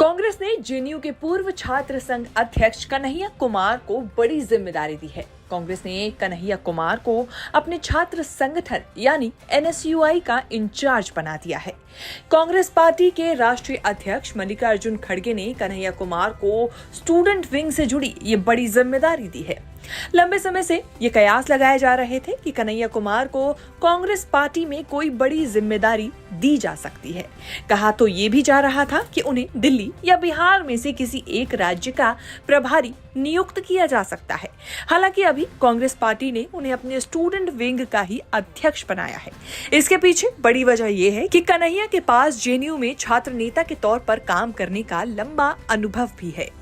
कांग्रेस ने जेएनयू के पूर्व छात्र संघ अध्यक्ष कन्हैया कुमार को बड़ी जिम्मेदारी दी है। कांग्रेस ने कन्हैया कुमार को अपने छात्र संगठन यानी एनएसयूआई का इंचार्ज बना दिया है। कांग्रेस पार्टी के राष्ट्रीय अध्यक्ष मल्लिकार्जुन खड़गे ने कन्हैया कुमार को स्टूडेंट विंग से जुड़ी ये बड़ी जिम्मेदारी दी है। लंबे समय से ये कयास लगाए जा रहे थे कि कन्हैया कुमार को कांग्रेस पार्टी में कोई बड़ी जिम्मेदारी दी जा सकती है। कहा तो ये भी जा रहा था कि उन्हें दिल्ली या बिहार में से किसी एक राज्य का प्रभारी नियुक्त किया जा सकता है। हालांकि अभी कांग्रेस पार्टी ने उन्हें अपने स्टूडेंट विंग का ही अध्यक्ष बनाया है। इसके पीछे बड़ी वजह यह है कि कन्हैया के पास जेएनयू में छात्र नेता के तौर पर काम करने का लंबा अनुभव भी है।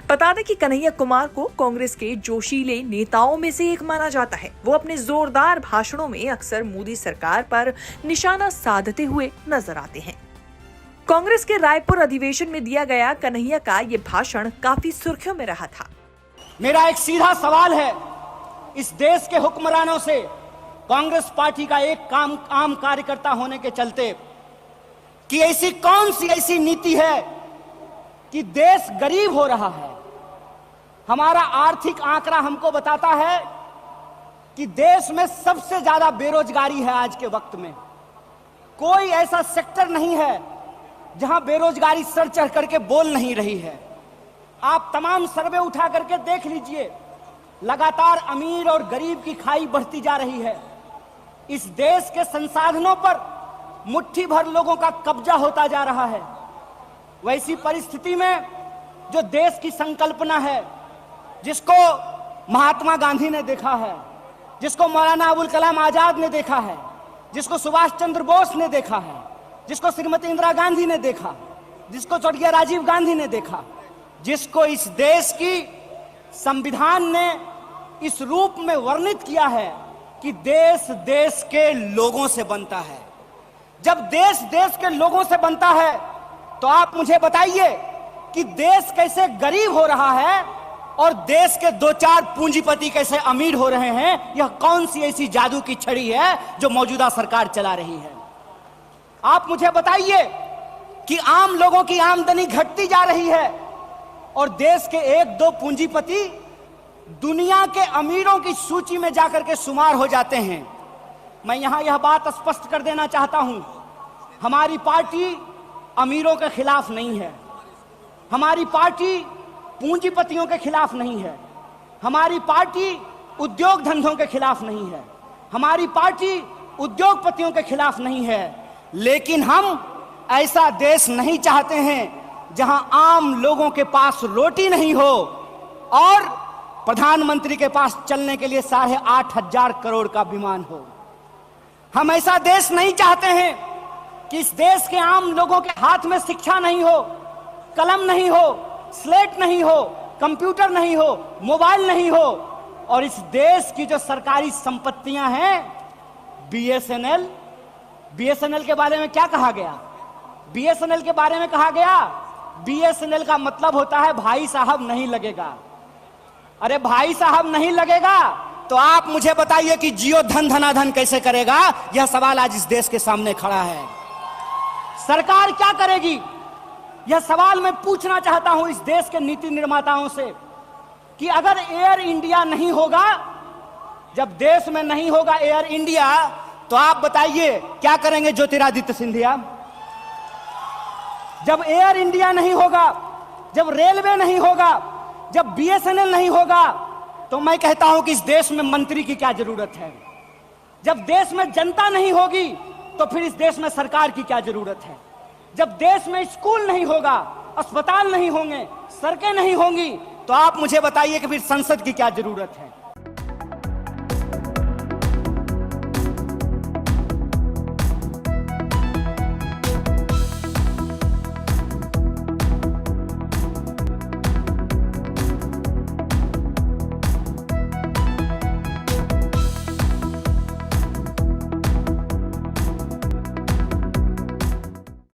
बता दें कि कन्हैया कुमार को कांग्रेस के जोशीले नेताओं में से एक माना जाता है। वो अपने जोरदार भाषणों में अक्सर मोदी सरकार पर निशाना साधते हुए नजर आते हैं। कांग्रेस के रायपुर अधिवेशन में दिया गया कन्हैया का ये भाषण काफी सुर्खियों में रहा था। मेरा एक सीधा सवाल है इस देश के हुक्मरानों से, कांग्रेस पार्टी का एक आम कार्यकर्ता होने के चलते, कि ऐसी कौन सी ऐसी नीति है कि देश गरीब हो रहा है। हमारा आर्थिक आंकड़ा हमको बताता है कि देश में सबसे ज्यादा बेरोजगारी है आज के वक्त में। कोई ऐसा सेक्टर नहीं है जहां बेरोजगारी सर चढ़ करके बोल नहीं रही है। आप तमाम सर्वे उठा करके देख लीजिए, लगातार अमीर और गरीब की खाई बढ़ती जा रही है। इस देश के संसाधनों पर मुट्ठी भर लोगों का कब्जा होता जा रहा है। वैसी परिस्थिति में जो देश की संकल्पना है, जिसको महात्मा गांधी ने देखा है, जिसको मौलाना अबुल कलाम आजाद ने देखा है, जिसको सुभाष चंद्र बोस ने देखा है, जिसको श्रीमती इंदिरा गांधी ने देखा, जिसको स्वर्गीय राजीव गांधी ने देखा, जिसको इस देश की संविधान ने इस रूप में वर्णित किया है कि देश देश के लोगों से बनता है। जब देश देश के लोगों से बनता है तो आप मुझे बताइए कि देश कैसे गरीब हो रहा है और देश के दो चार पूंजीपति कैसे अमीर हो रहे हैं। यह कौन सी ऐसी जादू की छड़ी है जो मौजूदा सरकार चला रही है। आप मुझे बताइए कि आम लोगों की आमदनी घटती जा रही है और देश के एक दो पूंजीपति दुनिया के अमीरों की सूची में जाकर के शुमार हो जाते हैं। मैं यहां यह बात स्पष्ट कर देना चाहता हूं, हमारी पार्टी अमीरों के खिलाफ नहीं है, हमारी पार्टी पूंजीपतियों के खिलाफ नहीं है, हमारी पार्टी उद्योग धंधों के खिलाफ नहीं है, हमारी पार्टी उद्योगपतियों के खिलाफ नहीं है। लेकिन हम ऐसा देश नहीं चाहते हैं जहां आम लोगों के पास रोटी नहीं हो और प्रधानमंत्री के पास चलने के लिए 8,500 करोड़ का विमान हो। हम ऐसा देश नहीं चाहते हैं कि इस देश के आम लोगों के हाथ में शिक्षा नहीं हो, कलम नहीं हो, स्लेट नहीं हो, कंप्यूटर नहीं हो, मोबाइल नहीं हो और इस देश की जो सरकारी संपत्तियां हैं, बीएसएनएल के बारे में क्या कहा गया? बीएसएनएल के बारे में कहा गया बीएसएनएल का मतलब होता है भाई साहब नहीं लगेगा। अरे भाई साहब नहीं लगेगा तो आप मुझे बताइए कि जियो धन धनाधन कैसे करेगा? यह सवाल आज इस देश के सामने खड़ा है। सरकार क्या करेगी? यह सवाल मैं पूछना चाहता हूं इस देश के नीति निर्माताओं से कि अगर एयर इंडिया नहीं होगा, जब देश में नहीं होगा एयर इंडिया, तो आप बताइए क्या करेंगे ज्योतिरादित्य सिंधिया? जब एयर इंडिया नहीं होगा, जब रेलवे नहीं होगा, जब बीएसएनएल नहीं होगा, तो मैं कहता हूं कि इस देश में मंत्री की क्या जरूरत है? जब देश में जनता नहीं होगी तो फिर इस देश में सरकार की क्या जरूरत है? जब देश में स्कूल नहीं होगा, अस्पताल नहीं होंगे, सड़कें नहीं होंगी, तो आप मुझे बताइए कि फिर संसद की क्या जरूरत है?